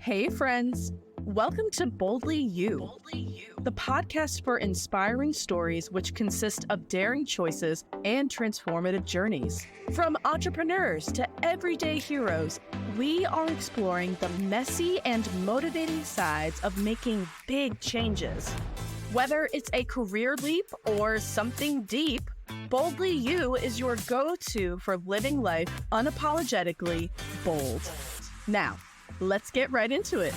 Hey, friends. Welcome to Boldly You, the podcast for inspiring stories which consist of daring choices and transformative journeys. From entrepreneurs to everyday heroes, we are exploring the messy and motivating sides of making big changes. Whether it's a career leap or something deep, Boldly You is your go-to for living life unapologetically bold. Now, let's get right into it.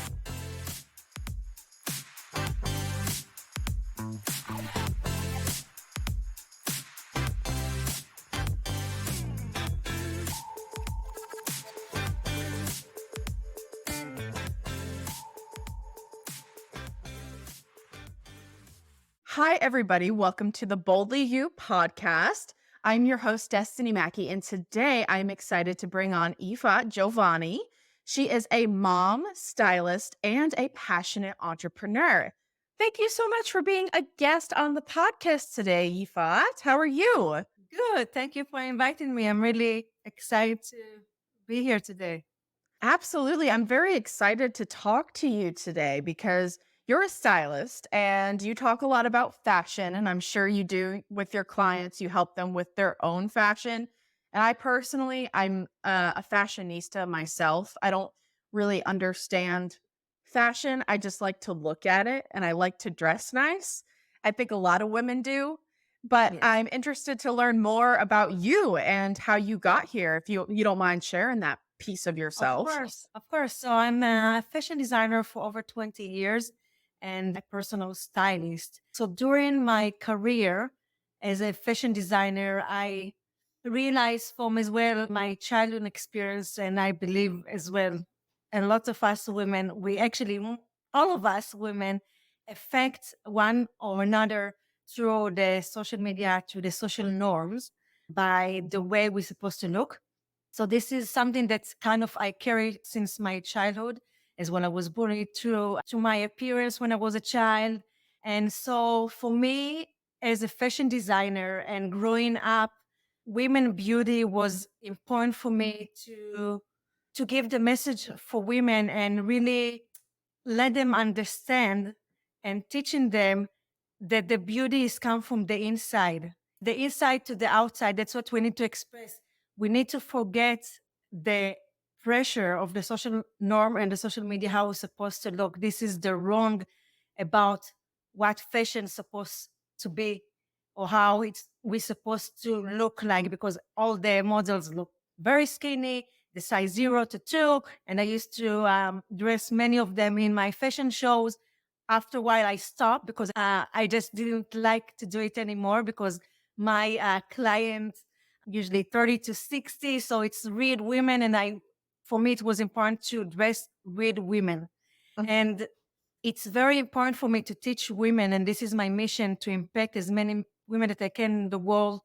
Hi, everybody. Welcome to the Boldly You podcast. I'm your host, Destiny Mackey, and today I'm excited to bring on Yifat Jovani. She is a mom, stylist, and a passionate entrepreneur. Thank you so much for being a guest on the podcast today, Yifat. How are you? Good. Thank you for inviting me. I'm really excited to be here today. Absolutely. I'm very excited to talk to you today because you're a stylist and you talk a lot about fashion. And I'm sure you do with your clients. You help them with their own fashion. And I personally, I'm a fashionista myself. I don't really understand fashion. I just like to look at it and I like to dress nice. I think a lot of women do. But Yes. I'm interested to learn more about you and how you got here, if you don't mind sharing that piece of Of yourself. course. Of course. So I'm a fashion designer for over 20 years and a personal stylist. So during my career as a fashion designer, I realized from as well my childhood experience, and I believe as well, and lots of us women, we actually, all of us women, affect one or another through the social media, through the social norms, by the way we're supposed to look. So this is something that's kind of I carry since my childhood, as when I was bullied to my appearance when I was a child. And so for me, as a fashion designer and growing up, women beauty was important for me to give the message for women and really let them understand and teaching them that the beauty is come from the inside to the outside. That's what we need to express. We need to forget the pressure of the social norm and the social media, how it's supposed to look. This is the wrong about what fashion is supposed to be or how it's we're supposed to look like, because all the models look very skinny, the size 0 to 2. And I used to dress many of them in my fashion shows. After a while, I stopped because I just didn't like to do it anymore, because my clients usually 30 to 60. So it's real women. And for me, it was important to dress with women. And it's very important for me to teach women, and this is my mission, to impact as many women that I can in the world,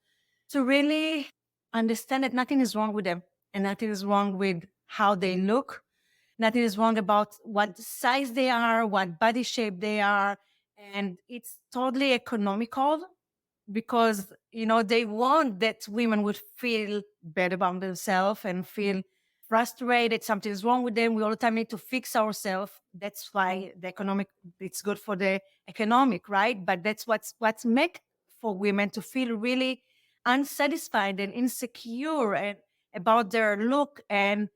to really understand that nothing is wrong with them and nothing is wrong with how they look. Nothing is wrong about what size they are, what body shape they are. And it's totally economical, because, they want that women would feel bad about themselves and feel frustrated. Something is wrong with them. We all the time need to fix ourselves. That's why it's good for the economic, right? But that's what's make for women to feel really unsatisfied and insecure and about their look, and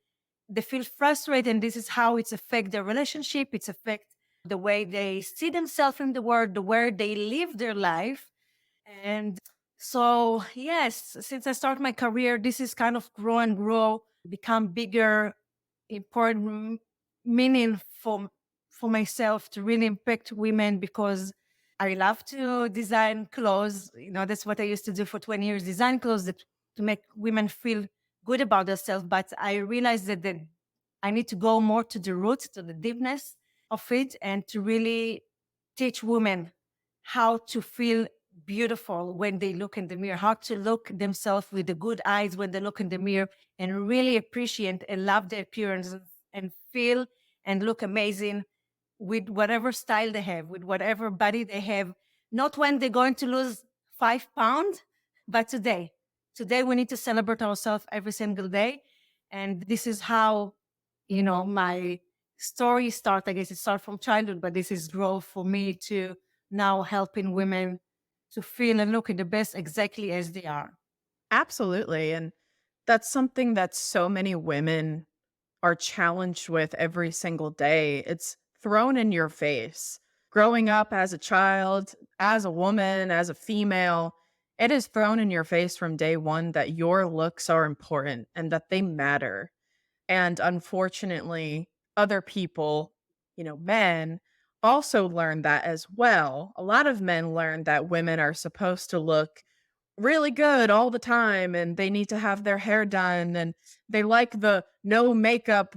they feel frustrated. And this is how it's affect their relationship. It's affect the way they see themselves in the world, the way they live their life. And so, yes, since I started my career, this is kind of grow, become bigger, important meaning for myself to really impact women, because I love to design clothes. That's what I used to do for 20 years, design clothes to make women feel good about themselves. But I realized that I need to go more to the roots, to the deepness of it, and to really teach women how to feel beautiful when they look in the mirror, how to look themselves with the good eyes when they look in the mirror, and really appreciate and love their appearance and feel and look amazing with whatever style they have, with whatever body they have. Not when they're going to lose 5 pounds, but today. Today, we need to celebrate ourselves every single day. And this is how, my story start, I guess it started from childhood, but this is growth for me to now helping women to feel and look at the best exactly as they are. Absolutely. And that's something that so many women are challenged with every single day. It's thrown in your face. Growing up as a child, as a woman, as a female, it is thrown in your face from day one that your looks are important and that they matter. And unfortunately, other people, men, also learn that as well. A lot of men learn that women are supposed to look really good all the time and they need to have their hair done and they like the no makeup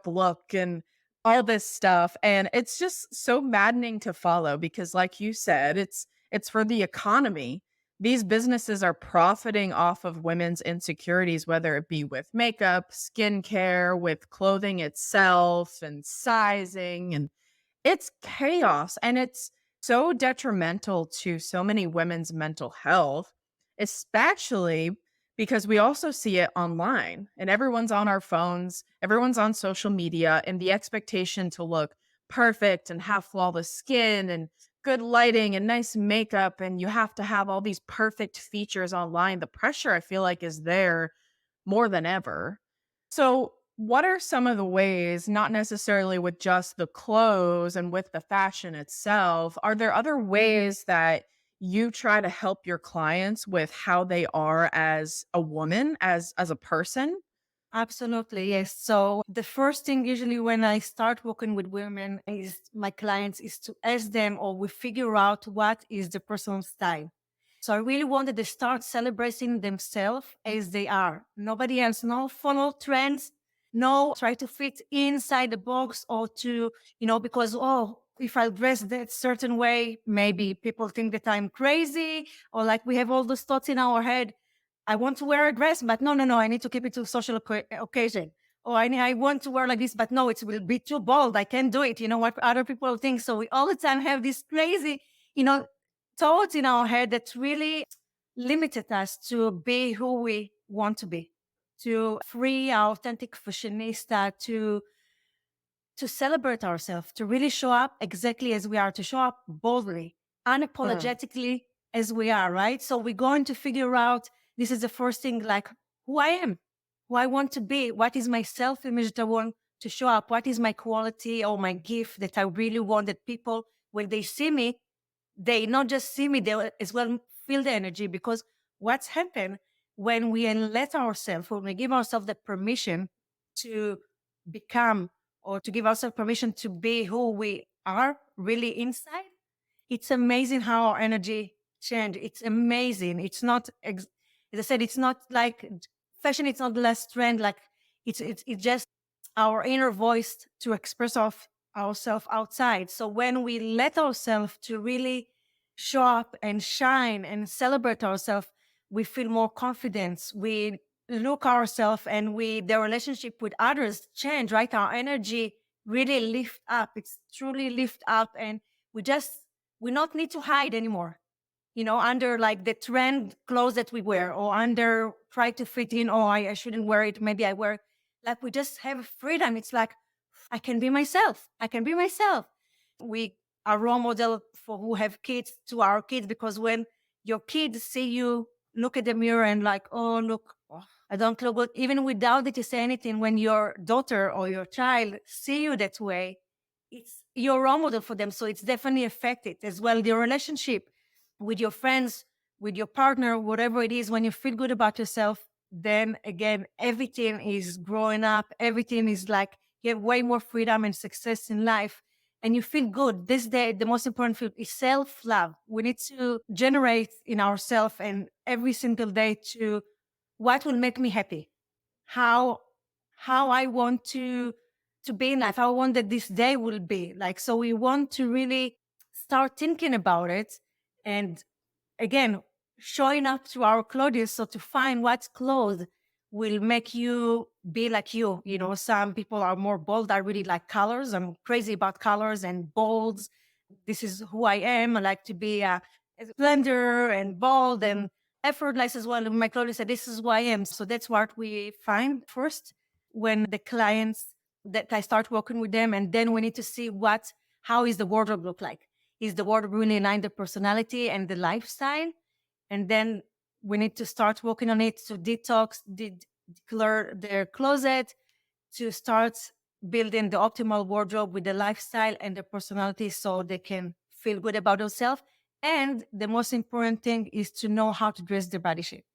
look and all this stuff, and it's just so maddening to follow because like you said, it's for the economy. These businesses are profiting off of women's insecurities, whether it be with makeup, skincare, with clothing itself and sizing, and it's chaos, and it's so detrimental to so many women's mental health, especially because we also see it online and everyone's on our phones, everyone's on social media, and the expectation to look perfect and have flawless skin and good lighting and nice makeup. And you have to have all these perfect features online. The pressure I feel like is there more than ever. So, what are some of the ways, not necessarily with just the clothes and with the fashion itself, are there other ways that you try to help your clients with how they are as a woman, as a person? Absolutely, yes. So the first thing usually when I start working with women is my clients is to ask them or we figure out what is the personal style. So I really wanted to start celebrating themselves as they are. Nobody else, no follow trends, no try to fit inside the box or to, because, oh, if I dress that certain way, maybe people think that I'm crazy or like we have all those thoughts in our head. I want to wear a dress, but no, no, no, I need to keep it to social occasion. Or I want to wear like this, but no, it will be too bold. I can't do it. You know what other people think. So we all the time have this crazy, you know, thoughts in our head that really limited us to be who we want to be, to free our authentic fashionista, to celebrate ourselves, to really show up exactly as we are, to show up boldly, Mm, unapologetically as we are, right? So we're going to figure out this is the first thing like who I am, who I want to be, what is my self image that I want to show up, what is my quality or my gift that I really want that people, when they see me, they not just see me, they will as well feel the energy because what's happened when we let ourselves, when we give ourselves the permission to become or to give ourselves permission to be who we are really inside, it's amazing how our energy change. It's amazing. It's not, as I said, it's not like fashion. It's not less trend. Like it's just our inner voice to express ourselves outside. So when we let ourselves to really show up and shine and celebrate ourselves, we feel more confidence. We look ourselves and the relationship with others change, right? Our energy really lift up. It's truly lift up and we just we not need to hide anymore, under like the trend clothes that we wear or under try to fit in. Oh, I shouldn't wear it. Maybe I wear like we just have freedom. It's like I can be myself. I can be myself. We are role model for who have kids to our kids because when your kids see you look at the mirror and like, oh, look, oh, I don't look good, even without that you say anything, when your daughter or your child see you that way, it's your role model for them. So it's definitely affected as well. Your relationship with your friends, with your partner, whatever it is, when you feel good about yourself, then again, everything is growing up. Everything is like you have way more freedom and success in life and you feel good. This day, the most important thing is self-love. We need to generate in ourselves and every single day to what will make me happy, how I want to be in life, how I want that this day will be. Like so we want to really start thinking about it and again showing up to our clothes so to find what clothes will make you be like you. Some people are more bold. I really like colors. I'm crazy about colors and bolds. This is who I am. I like to be slender and bold and effortless as well. My clothes say this is who I am. So that's what we find first when the clients that I start working with them. And then we need to see how is the wardrobe look like? Is the wardrobe really in line the personality and the lifestyle? And then we need to start working on it to clear their closet, to start building the optimal wardrobe with the lifestyle and the personality so they can feel good about themselves. And the most important thing is to know how to dress their body shape.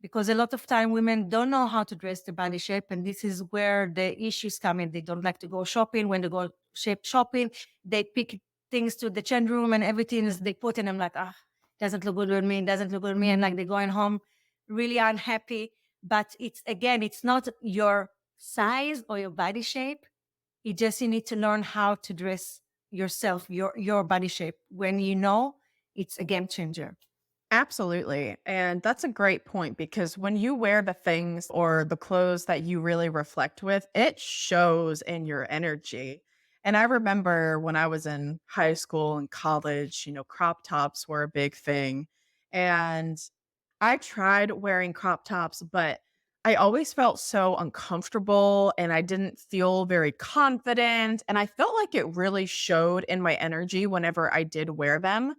Because a lot of time women don't know how to dress the body shape. And this is where the issues come in. They don't like to go shopping. When they go shape shopping, they pick things to the change room and everything is they put in. I'm like, doesn't look good with me, doesn't look good with me. And like they're going home really unhappy. But it's not your size or your body shape. It just you need to learn how to dress yourself, your body shape. When you know, it's a game changer. Absolutely. And that's a great point because when you wear the things or the clothes that you really reflect with, it shows in your energy. And I remember when I was in high school and college, crop tops were a big thing. And I tried wearing crop tops, but I always felt so uncomfortable and I didn't feel very confident. And I felt like it really showed in my energy whenever I did wear them.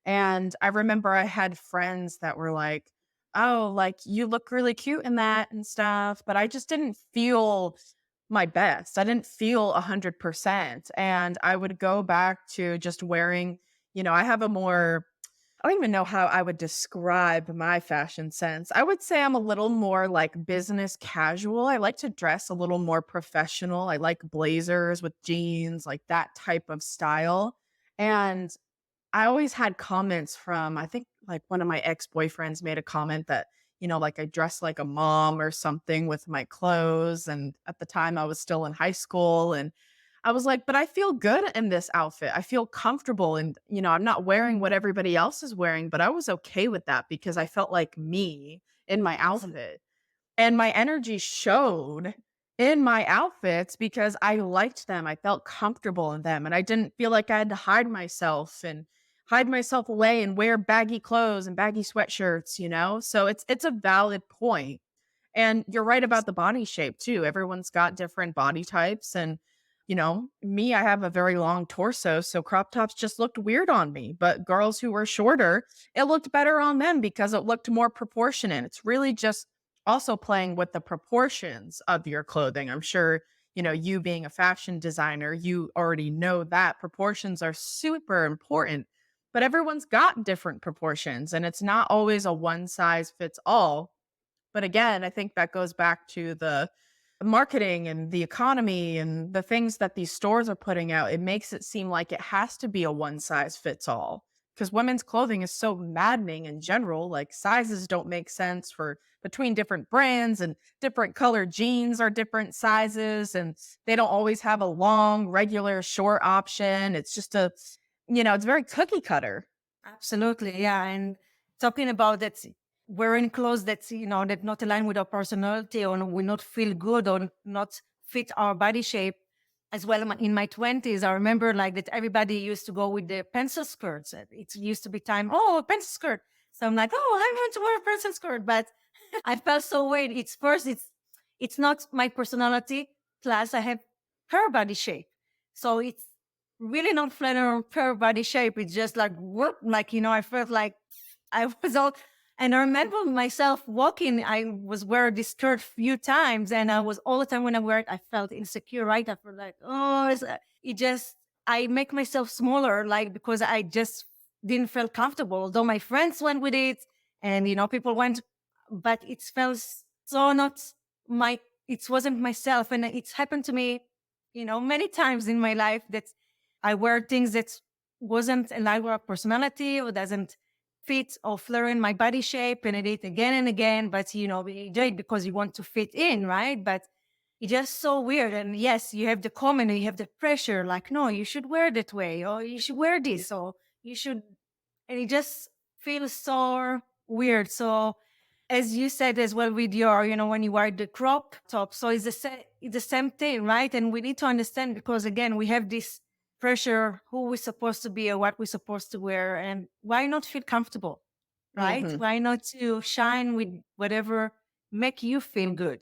And I remember I had friends that were like, "Oh, like you look really cute in that and stuff." But I just didn't feel my best. I didn't feel 100%. And I would go back to just wearing, I have a more I don't even know how I would describe my fashion sense. I would say I'm a little more like business casual. I like to dress a little more professional. I like blazers with jeans, like that type of style. And I always had comments from, I think like one of my ex-boyfriends made a comment that, like I dress like a mom or something with my clothes. And at the time I was still in high school and I was like, but I feel good in this outfit. I feel comfortable and, I'm not wearing what everybody else is wearing, but I was okay with that because I felt like me in my outfit. And my energy showed in my outfits because I liked them. I felt comfortable in them and I didn't feel like I had to hide myself away and wear baggy clothes and baggy sweatshirts. So it's a valid point. And you're right about the body shape too. Everyone's got different body types and me, I have a very long torso, so crop tops just looked weird on me. But girls who were shorter, it looked better on them because it looked more proportionate. It's really just also playing with the proportions of your clothing. I'm sure, you being a fashion designer, you already know that proportions are super important, but everyone's got different proportions and it's not always a one size fits all. But again, I think that goes back to the marketing and the economy and the things that these stores are putting out. It makes it seem like it has to be a one size fits all because women's clothing is so maddening in general. Like sizes don't make sense for between different brands and different colored jeans are different sizes and they don't always have a long, regular, short option. It's just it's very cookie cutter. Absolutely, yeah. And talking about that, wearing clothes that not align with our personality or we not feel good or not fit our body shape. As well, in my 20s, I remember like that everybody used to go with the pencil skirts. It used to be time, a pencil skirt. So I'm like, I want to wear a pencil skirt, but I felt so weird. It's not my personality. Plus, I have her body shape, so it's really not flat on her body shape. It's just like whoop, like I felt like I was all. And I remember myself walking. I was wearing this skirt few times, and I was all the time when I wear it, I felt insecure. Right, I felt like it just I make myself smaller, like because I just didn't feel comfortable. Although my friends went with it, and people went, but it felt so not my. It wasn't myself, and it's happened to me, many times in my life that I wear things that wasn't aligned with our personality or doesn't fit or flare in my body shape, and I did it again and again. But we do it because you want to fit in, right? But it's just so weird. And yes, you have the comment, you have the pressure, like, no, you should wear that way, or you should wear this, or you should, and it just feels so weird. So as you said as well with your, when you wear the crop top, so it's the same thing, right? And we need to understand because again, we have this pressure, who we're supposed to be or what we're supposed to wear, and why not feel comfortable, right? Mhm. Why not to shine with whatever make you feel good?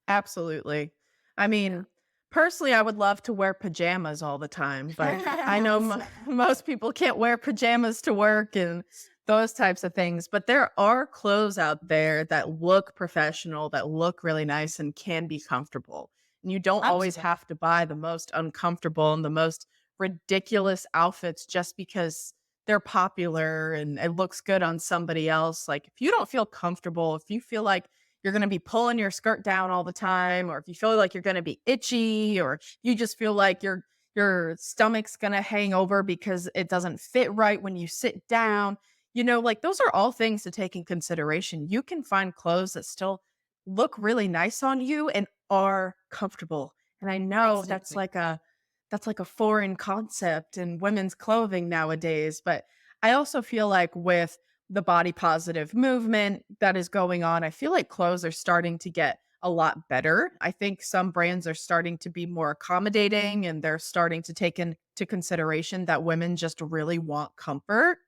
Absolutely. I Yeah. mean, Personally, I would love to wear pajamas all the time, but I know Yes. most people can't wear pajamas to work and those types of things. But there are clothes out there that look professional, that look really nice and can be comfortable. And you don't always Absolutely. have to buy the most uncomfortable and the most ridiculous outfits just because they're popular and it looks good on somebody else. Like if you don't feel comfortable, if you feel like you're going to be pulling your skirt down all the time, or if you feel like you're going to be itchy, or you just feel like your stomach's going to hang over because it doesn't fit right when you sit down, like those are all things to take in consideration. You can find clothes that still look really nice on you and are comfortable. And I know Exactly. that's like a foreign concept in women's clothing nowadays, but I also feel like with the body positive movement that is going on, I feel like clothes are starting to get a lot better. I think some brands are starting to be more accommodating and they're starting to take into consideration that women just really want comfort.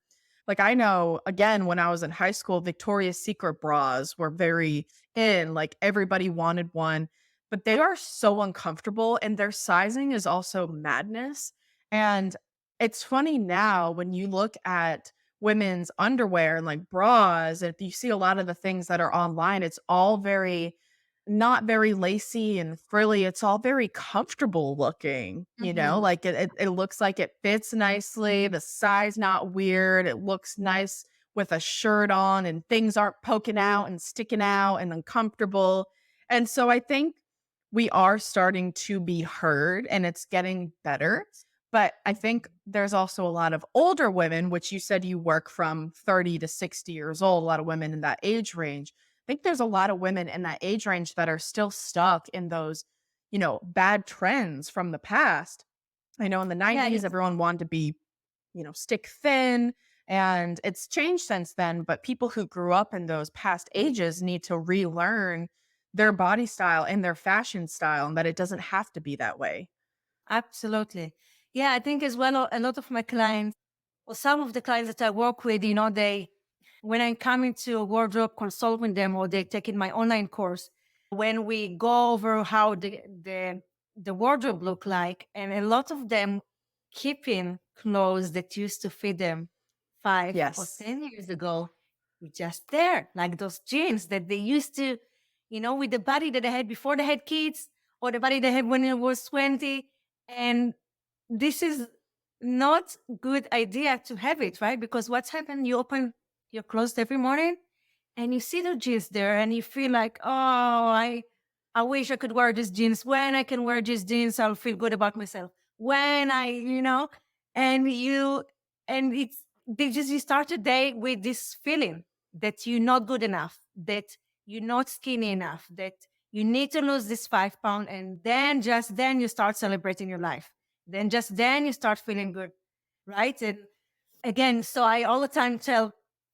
Like I know, again, when I was in high school, Victoria's Secret bras were very in, like everybody wanted one, but they are so uncomfortable and their sizing is also madness. And it's funny now when you look at women's underwear and like bras, if you see a lot of the things that are online, it's all very not very lacy and frilly. It's all very comfortable looking, Mhm. like it looks like it fits nicely. The size not weird. It looks nice with a shirt on and things aren't poking out and sticking out and uncomfortable. And so I think we are starting to be heard and it's getting better. But I think there's also a lot of older women, which you said you work from 30 to 60 years old, a lot of women in that age range. I think there's a lot of women in that age range that are still stuck in those, bad trends from the past. I know in the Yeah, 90s, everyone wanted to be, stick thin, and it's changed since then. But people who grew up in those past ages need to relearn their body style and their fashion style, and that it doesn't have to be that way. absolutely. Yeah, I think as well, a lot of my clients, or some of the clients that I work with, when I come into a wardrobe consult with them or they take in my online course, when we go over how the wardrobe look like, and a lot of them keeping clothes that used to fit them 5 or Yes. 10 years ago, just there, like those jeans that they used to, with the body that they had before they had kids, or the body they had when it was 20. And this is not good idea to have it, right? Because what's happened, you open your clothes every morning and you see the jeans there and you feel like, oh, I wish I could wear these jeans. When I can wear these jeans, I'll feel good about myself. When and it's they just you start a day with this feeling that you're not good enough, that you're not skinny enough, that you need to lose this 5 pound, and then just then you start celebrating your life. Then just then you start feeling good, right? And again, so I all the time tell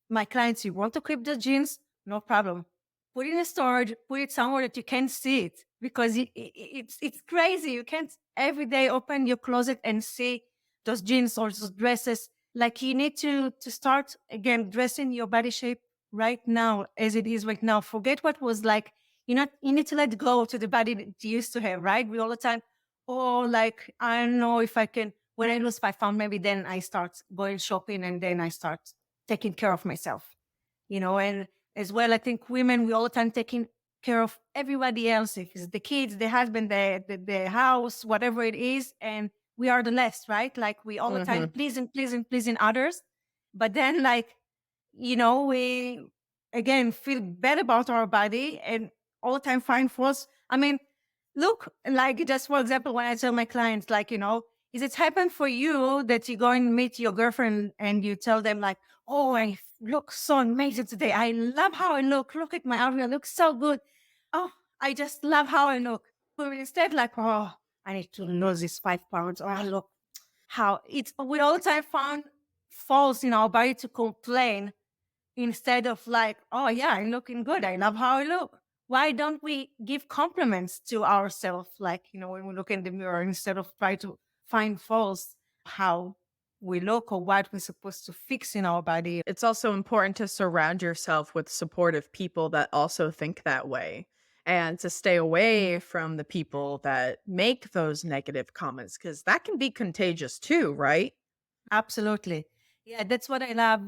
my clients, you want to keep the jeans? No problem. Put it in storage, put it somewhere that you can't see it because it's crazy. You can't every day open your closet and see those jeans or those dresses. Like you need to start again dressing your body shape right now as it is right now. Forget what was like. You need to let go to the body that you used to have, right? We all the time, oh, like I don't know if I can when I lose 5 pounds, maybe then I start going shopping and then I start taking care of myself, and as well, I think women, we all the time taking care of everybody else. If it's the kids, the husband, the house, whatever it is. And we are the less, right? Like we all the time Mhm. pleasing others. But then we again feel bad about our body and all the time find faults. I mean, look, like just for example, when I tell my clients, like, is it happened for you that you go and meet your girlfriend and you tell them like, oh, I look so amazing today. I love how I look. Look at my outfit. I look so good. Oh, I just love how I look. But instead, like, oh, I need to lose this 5 pounds. Oh, I look how it's we all the time found faults in our body to complain instead of like, oh yeah, I'm looking good. I love how I look. Why don't we give compliments to ourselves, like, when we look in the mirror instead of try to find faults how we look or what we're supposed to fix in our body? It's also important to surround yourself with supportive people that also think that way. and to stay away from the people that make those negative comments because that can be contagious too, right? Absolutely. Yeah, that's what I love.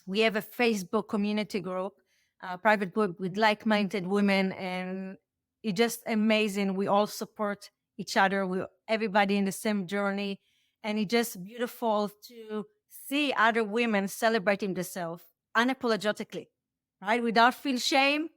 We have a Facebook community group, a private group with like-minded women, and it's just amazing. We all support each other. We're everybody in the same journey, and it's just beautiful to see other women celebrating themselves unapologetically, right? Without feel shame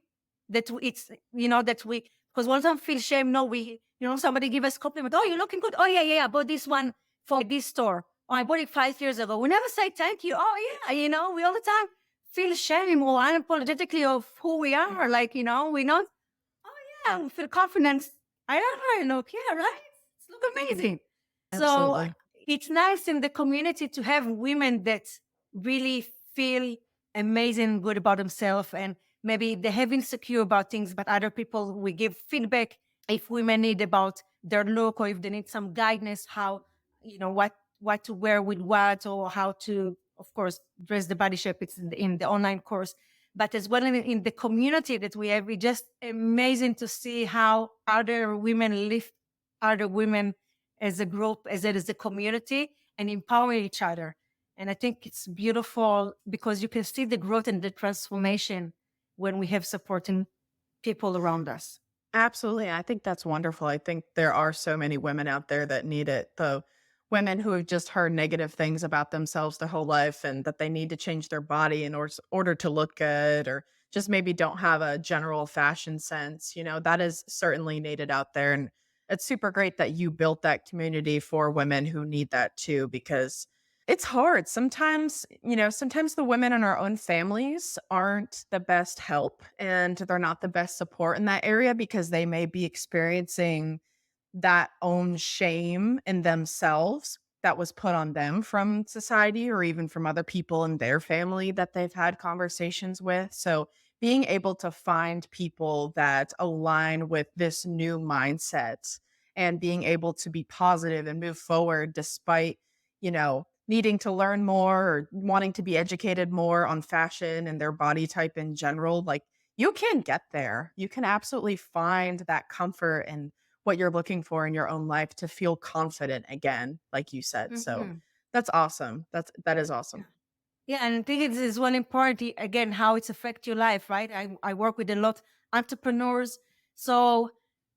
that it's that we because one time feel shame. No, we somebody give us compliment. Oh, you're looking good. Oh yeah, yeah, yeah. I bought this one for this store. Oh, I bought it 5 years ago. We never say thank you. Oh, yeah, we all the time feel shame or unapologetically of who we are. Like, we not, oh, yeah, we feel confidence. I don't know, I look, yeah, right? It's look amazing. So Absolutely. it's nice in the community to have women that really feel amazing, good about themselves, and maybe they have insecure about things, but other people, we give feedback if women need about their look or if they need some guidance, how, what to wear with what, or how to, of course, dress the body shape. It's in the online course, but as well in the community that we have. It's just amazing to see how other women lift other women as a group, as a community, and empower each other. And I think it's beautiful because you can see the growth and the transformation when we have supporting people around us. Absolutely. I think that's wonderful. I think there are so many women out there that need it. The women who have just heard negative things about themselves their whole life and that they need to change their body in order to look good or just maybe don't have a general fashion sense. That is certainly needed out there. And it's super great that you built that community for women who need that too, because it's hard. Sometimes the women in our own families aren't the best help and they're not the best support in that area because they may be experiencing that own shame in themselves that was put on them from society or even from other people in their family that they've had conversations with. So being able to find people that align with this new mindset and being able to be positive and move forward despite, needing to learn more or wanting to be educated more on fashion and their body type in general, like you can get there. You can absolutely find that comfort and what you're looking for in your own life to feel confident again, like you said. So Mhm. that's awesome. That is awesome. Yeah, and I think it is one important, again, how it's affect your life, right? I work with a lot entrepreneurs, so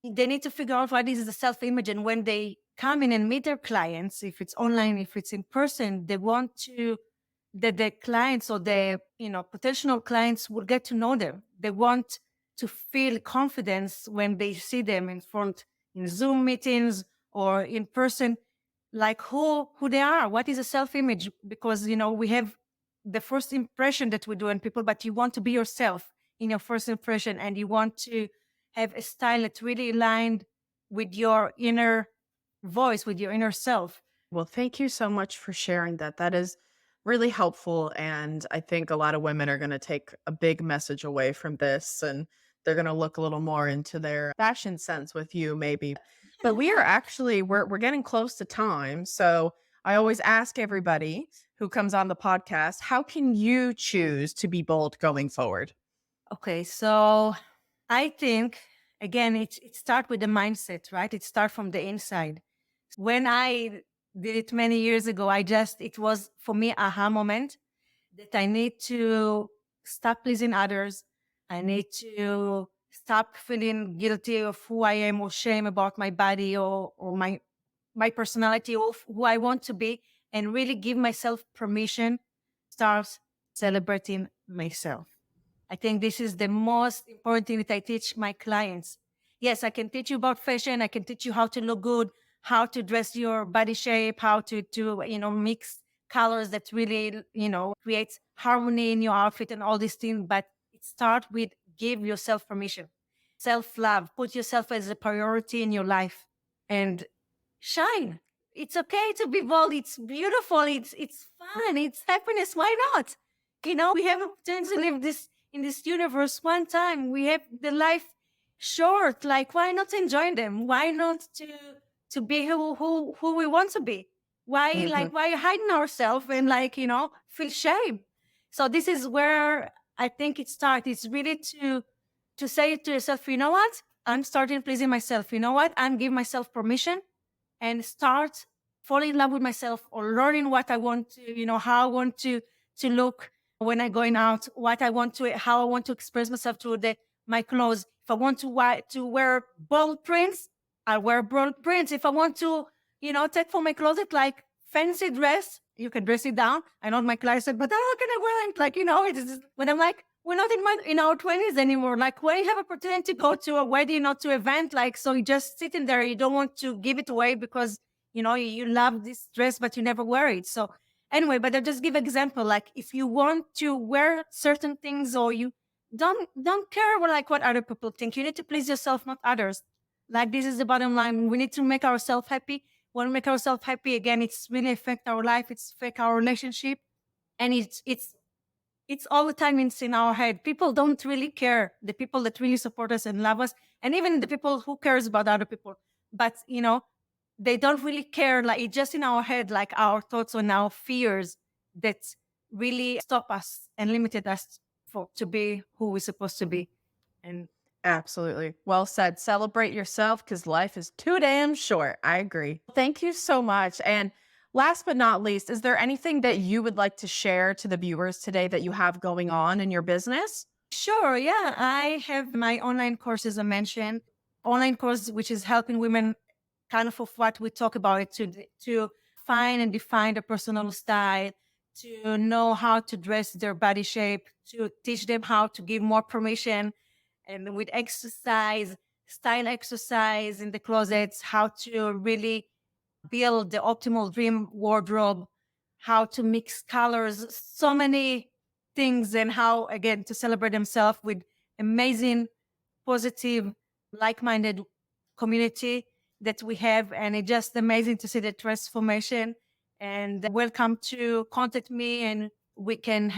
they need to figure out what is the self-image, and when they come in and meet their clients, if it's online, if it's in person, they want to that the clients or the potential clients will get to know them. They want to feel confidence when they see them in front in Zoom meetings or in person, like who they are, what is a self-image, because we have the first impression that we do on people, but you want to be yourself in your first impression, and you want to have a style that's really aligned with your inner voice, with your inner self. Well, thank you so much for sharing that. That is really helpful. And I think a lot of women are going to take a big message away from this and they're going to look a little more into their fashion sense with you, maybe. But we are actually, we're getting close to time. So I always ask everybody who comes on the podcast, how can you choose to be bold going forward? Okay, so I think again, it starts with the mindset, right? It starts from the inside. When I did it many years ago, it was for me aha moment that I need to stop pleasing others. I need to stop feeling guilty of who I am or shame about my body or my personality or who I want to be, and really give myself permission, start celebrating myself. I think this is the most important thing that I teach my clients. Yes, I can teach you about fashion. I can teach you how to look good, how to dress your body shape, how to mix colors that really, creates harmony in your outfit and all these things. But it starts with give yourself permission, self-love, put yourself as a priority in your life and shine. It's okay to be bold. It's beautiful. It's fun. It's happiness. Why not? We have a chance to live this in this universe one time. We have the life short. Like, why not enjoy them? Why not to be who we want to be? Why hiding ourselves and feel shame? So this is where I think it starts. It's really to say to yourself, you know what? I'm starting pleasing myself. You know what? I'm giving myself permission and start falling in love with myself or learning what I want to, how I want to look when I'm going out, what I want to, how I want to express myself through my clothes. If I want to wear bold prints, I'll wear bold prints. If I want to, take from my closet like fancy dress, you can dress it down. I know my client said, but how can I wear it? Like, when I'm like, we're not in our 20s anymore. Like when you have opportunity to go to a wedding or to an event, like, so you just sitting there, you don't want to give it away because, you love this dress, but you never wear it. So anyway, but I'll just give example. Like if you want to wear certain things or you don't care what other people think, you need to please yourself, not others. Like this is the bottom line. We need to make ourselves happy. When we make ourselves happy, again, it's really affect our life. It's affect our relationship. And it's all the time in our head. People don't really care. The people that really support us and love us, and even the people who cares about other people. But, they don't really care. Like it's just in our head, like our thoughts and our fears that really stop us and limited us to be who we're supposed to be. And Absolutely. Well said. Celebrate yourself because life is too damn short. I agree. Thank you so much. And last but not least, is there anything that you would like to share to the viewers today that you have going on in your business? sure, yeah, I have my online course, as I mentioned, online course, which is helping women kind of what we talk about it to find and define their personal style, to know how to dress their body shape, to teach them how to give more permission and with exercise, style exercise in the closets, how to really build the optimal dream wardrobe, how to mix colors, so many things, and how, again, to celebrate themselves with amazing, positive, like-minded community that we have. And it's just amazing to see the transformation. And welcome to contact me, and we can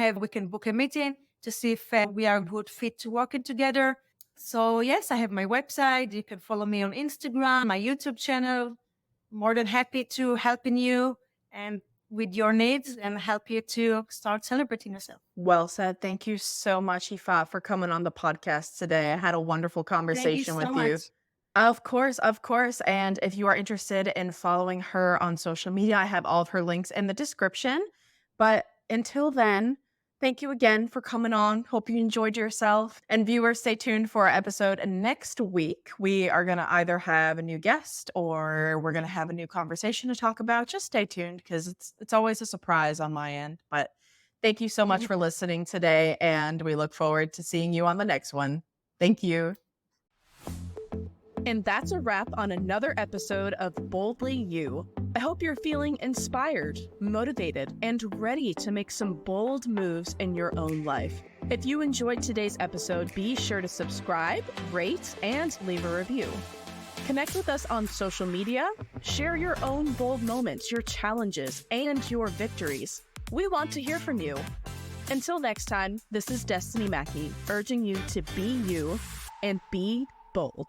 book a meeting to see if we are a good fit to working together. So yes, I have my website. You can follow me on Instagram, my YouTube channel. More than happy to helping you and with your needs and help you to start celebrating yourself. Well said. Thank you so much, Yifat, for coming on the podcast today. I had a wonderful conversation Thank you with so you. much. Of course, of course. And if you are interested in following her on social media, I have all of her links in the description. But until then, thank you again for coming on. Hope you enjoyed yourself. And viewers, stay tuned for our episode next week. We are going to either have a new guest or we're going to have a new conversation to talk about. Just stay tuned because it's always a surprise on my end. But thank you so much for listening today. And we look forward to seeing you on the next one. Thank you. And that's a wrap on another episode of Boldly You. I hope you're feeling inspired, motivated, and ready to make some bold moves in your own life. If you enjoyed today's episode, be sure to subscribe, rate, and leave a review. Connect with us on social media. Share your own bold moments, your challenges, and your victories. We want to hear from you. Until next time, this is Destiny Mackey, urging you to be you and be bold.